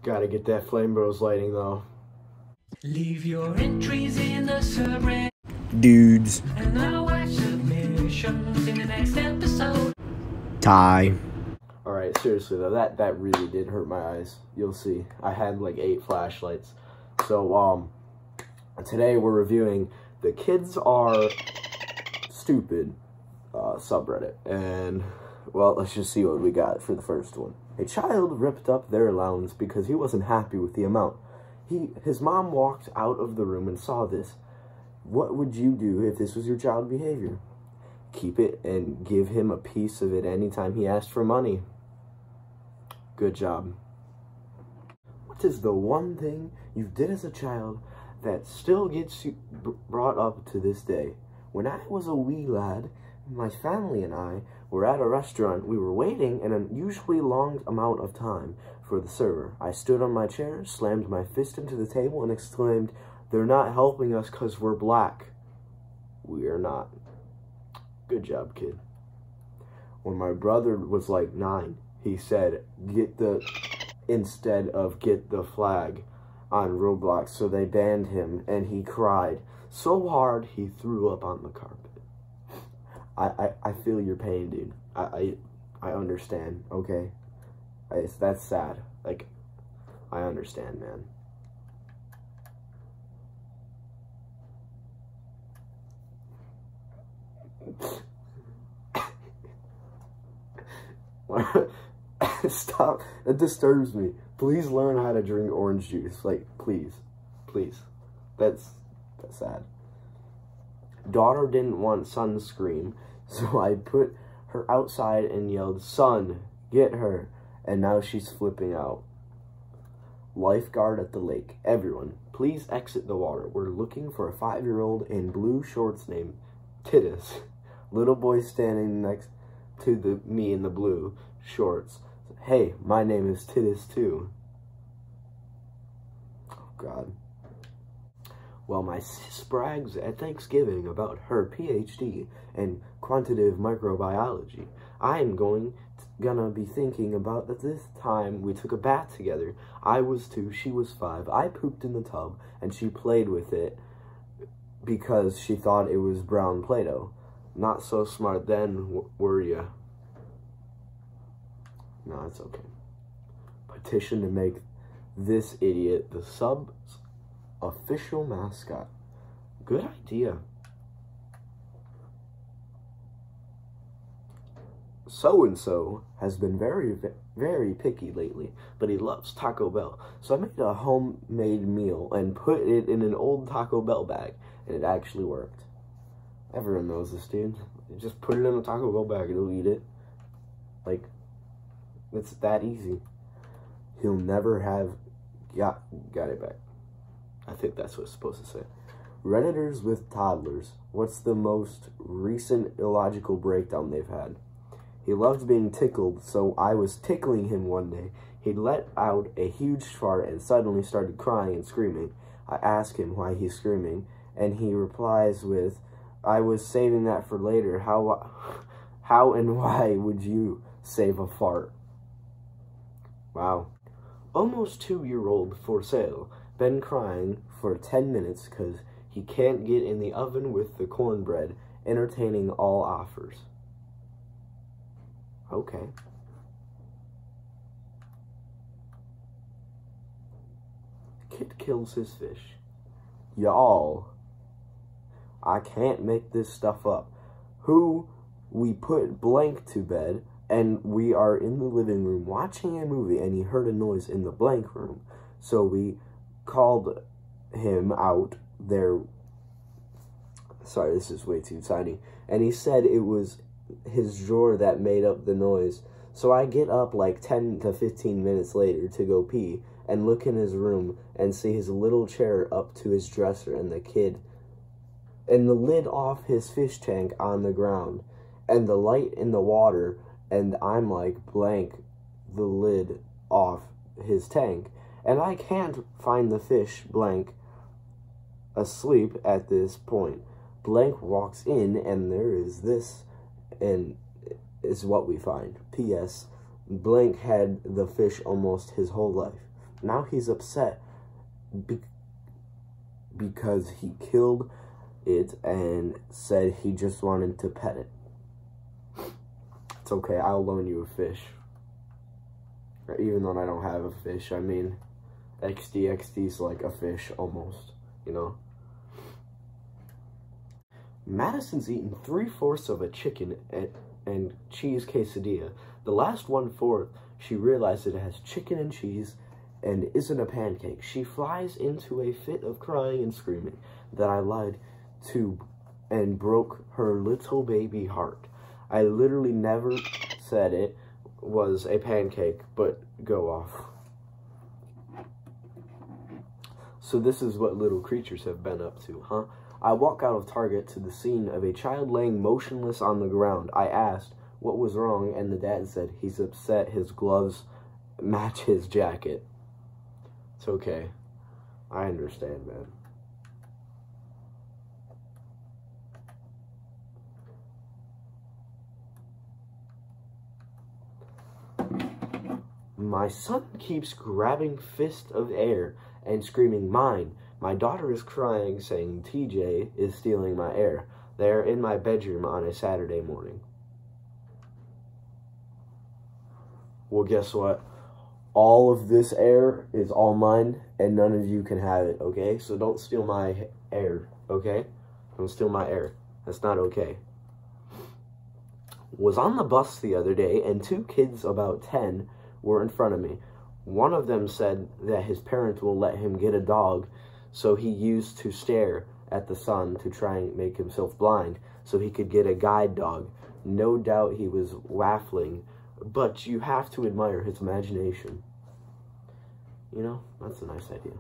Gotta get that Flame Bros lighting though. Leave your entries in the subreddit. Dudes. And I'll watch submissions in the next episode. Tie. Alright, seriously though, that really did hurt my eyes. You'll see. I had like 8 flashlights. So, today we're reviewing the Kids Are Stupid subreddit. And, well, let's just see what we got for the first one. A child ripped up their allowance because he wasn't happy with the amount. His mom walked out of the room and saw this. What would you do if this was your child's behavior? Keep it and give him a piece of it anytime he asked for money. Good job. What is the one thing you did as a child that still gets you brought up to this day? When I was a wee lad, my family and I were at a restaurant. We were waiting an unusually long amount of time for the server. I stood on my chair, slammed my fist into the table, and exclaimed, "They're not helping us because we're black." We are not. Good job, kid. When my brother was like 9, he said, instead of get the flag on Roblox, so they banned him, and he cried so hard he threw up on the carpet. I feel your pain, dude. I understand, okay? That's sad. Like, I understand, man. Stop. That disturbs me. Please learn how to drink orange juice. Like, please. Please. That's sad. Daughter didn't want sunscreen, so I put her outside and yelled, "Son, get her." And now she's flipping out. Lifeguard at the lake. Everyone, please exit the water. We're looking for a 5-year-old in blue shorts named Titus. Little boy standing next to me in the blue shorts. Hey, my name is Titus too. Oh, God. Well, my sis brags at Thanksgiving about her PhD in quantitative microbiology. I'm gonna be thinking about that this time we took a bath together. I was 2, she was 5. I pooped in the tub, and she played with it because she thought it was brown Play-Doh. Not so smart then, were ya? No, it's okay. Petition to make this idiot the sub's official mascot. Good idea. So-and-so has been very, very picky lately, but he loves Taco Bell. So I made a homemade meal and put it in an old Taco Bell bag, and it actually worked. Everyone knows this, dude. You just put it in a Taco Bell bag, it'll eat it. Like, it's that easy. He'll never have... Got it back. I think that's what it's supposed to say. Redditors with toddlers. What's the most recent illogical breakdown they've had? He loves being tickled, so I was tickling him one day. He let out a huge fart and suddenly started crying and screaming. I ask him why he's screaming, and he replies with, "I was saving that for later. How and why would you save a fart?" Wow. Almost 2-year-old for sale. Been crying for 10 minutes because he can't get in the oven with the cornbread. Entertaining all offers. Okay. Kid kills his fish. Y'all, I can't make this stuff up. We put blank to bed, and we are in the living room watching a movie, and he heard a noise in the blank room. So we called him out there. Sorry, this is way too tiny. And he said it was his drawer that made up the noise. So I get up like 10 to 15 minutes later to go pee and look in his room and see his little chair up to his dresser and the lid off his fish tank on the ground and the light in the water, and I'm like, blank the lid off his tank, and I can't find the fish, blank asleep at this point. Blank walks in, and there is this, and is what we find. P.S. Blank had the fish almost his whole life. Now he's upset because he killed it and said he just wanted to pet it. It's okay, I'll loan you a fish. Even though I don't have a fish, I mean, XD's like a fish almost, you know? Madison's eaten 3/4 of a chicken and cheese quesadilla. The last 1/4, she realizes it has chicken and cheese and isn't a pancake. She flies into a fit of crying and screaming that I lied to and broke her little baby heart. I literally never said it was a pancake, but go off. So this is what little creatures have been up to, huh? I walk out of Target to the scene of a child laying motionless on the ground. I asked what was wrong, and the dad said he's upset his gloves match his jacket. It's okay. I understand, man. My son keeps grabbing fist of air and screaming, "Mine." My daughter is crying, saying TJ is stealing my air. They are in my bedroom on a Saturday morning. Well, guess what? All of this air is all mine, and none of you can have it, okay? So don't steal my air, okay? Don't steal my air. That's not okay. Was on the bus the other day, and 2 kids about 10 were in front of me. One of them said that his parents will let him get a dog, so he used to stare at the sun to try and make himself blind so he could get a guide dog. No doubt he was waffling, but you have to admire his imagination. You know, that's a nice idea.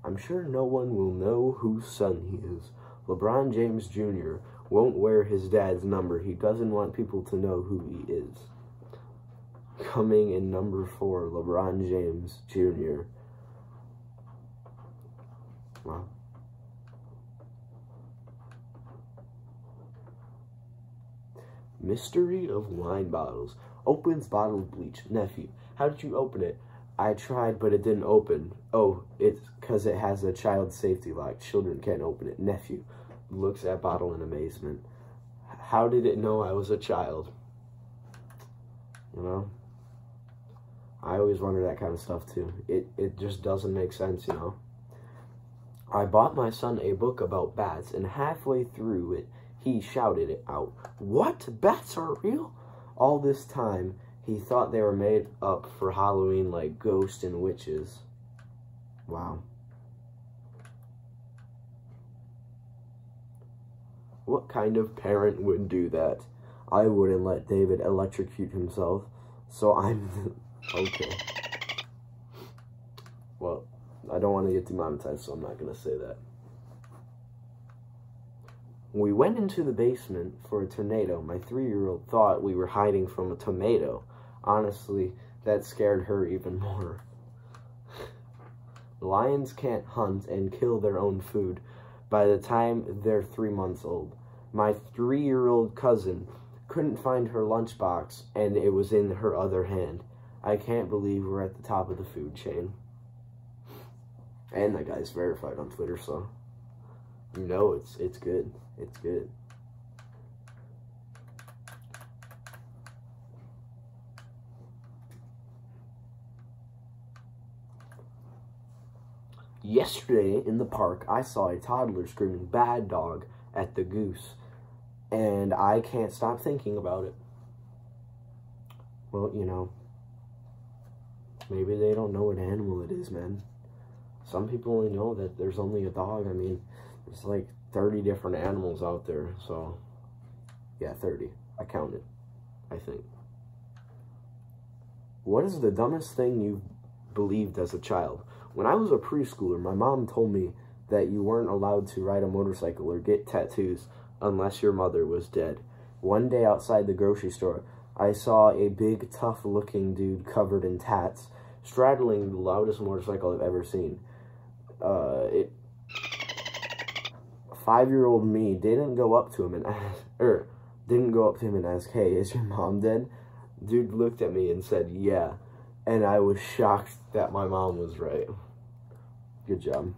I'm sure no one will know whose son he is. LeBron James Jr. won't wear his dad's number. He doesn't want people to know who he is. Coming in number 4, LeBron James Jr. Wow. Mystery of wine bottles. Opens bottle of bleach. Nephew, how did you open it? I tried, but it didn't open. Oh, it's because it has a child safety lock. Children can't open it. Nephew looks at bottle in amazement. How did it know I was a child? You know? I always wonder that kind of stuff too. It just doesn't make sense, you know? I bought my son a book about bats, and halfway through it, he shouted it out. What? Bats are real? All this time, he thought they were made up for Halloween like ghosts and witches. Wow. What kind of parent would do that? I wouldn't let David electrocute himself, so I'm... okay. Well, I don't want to get demonetized, so I'm not going to say that. We went into the basement for a tornado. My 3-year-old thought we were hiding from a tomato. Honestly, that scared her even more. Lions can't hunt and kill their own food by the time they're 3 months old. My 3-year-old cousin couldn't find her lunchbox, and it was in her other hand. I can't believe we're at the top of the food chain. And that guy's verified on Twitter, so you know it's good. It's good. Yesterday in the park, I saw a toddler screaming "bad dog" at the goose, and I can't stop thinking about it. Well, you know, maybe they don't know what animal it is, man. Some people only know that there's only a dog. I mean, there's like 30 different animals out there, so yeah, 30. I counted, I think. What is the dumbest thing you believed as a child? When I was a preschooler, my mom told me that you weren't allowed to ride a motorcycle or get tattoos unless your mother was dead. One day outside the grocery store, I saw a big, tough-looking dude covered in tats straddling the loudest motorcycle I've ever seen. 5-year-old me didn't go up to him and ask, "Hey, is your mom dead?" Dude looked at me and said, yeah. And I was shocked that my mom was right. Good job.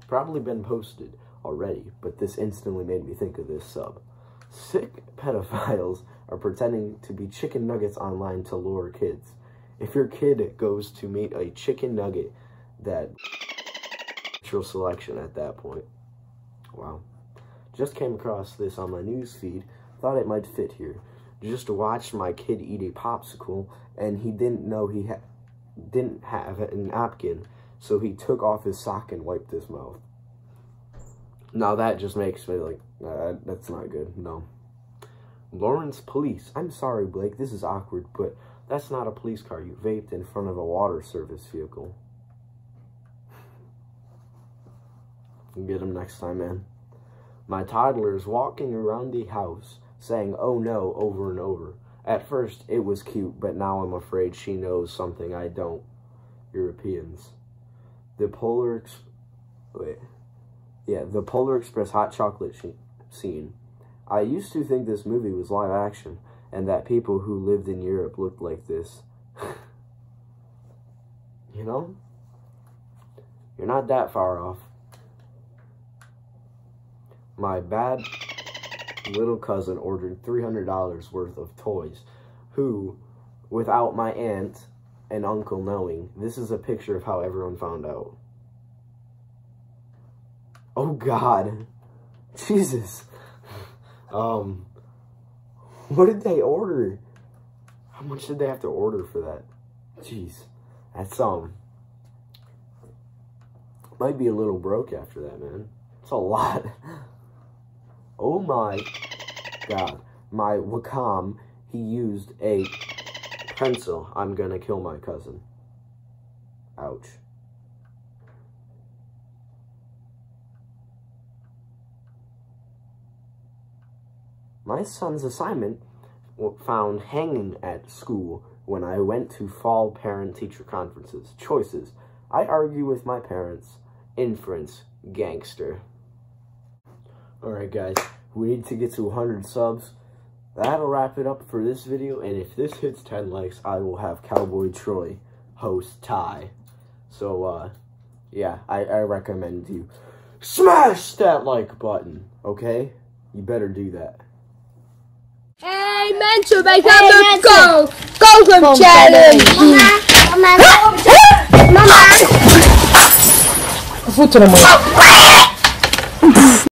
Probably been posted already, but this instantly made me think of this sub. Sick pedophiles are pretending to be chicken nuggets online to lure kids. If your kid goes to meet a chicken nugget, that natural selection at that point. Wow. Just came across this on my news feed. Thought it might fit here. Just watched my kid eat a popsicle, and he didn't know he didn't have a napkin, so he took off his sock and wiped his mouth. Now that just makes me like, that's not good, no. Lawrence Police. I'm sorry, Blake, this is awkward, but that's not a police car. You vaped in front of a water service vehicle. Get him next time, man. My toddler is walking around the house saying, oh no, over and over. At first, it was cute, but now I'm afraid she knows something I don't. Europeans. The Polar Express hot chocolate scene. I used to think this movie was live action, and that people who lived in Europe looked like this. You know? You're not that far off. My bad little cousin ordered $300 worth of toys, who, without my aunt and uncle knowing, this is a picture of how everyone found out. Oh God. Jesus. What did they order? How much did they have to order for that? Jeez. That's, might be a little broke after that, man. It's a lot. Oh my God. My Wacom, he used a pencil. I'm gonna kill my cousin. Ouch. My son's assignment found hanging at school when I went to fall parent-teacher conferences. Choices. I argue with my parents. Inference. Gangster. Alright guys, we need to get to 100 subs. That'll wrap it up for this video, and if this hits 10 likes, I will have Cowboy Troy host Ty. So, yeah, I recommend you smash that like button, okay? You better do that. Amen to make a go challenge. Mama. Mama.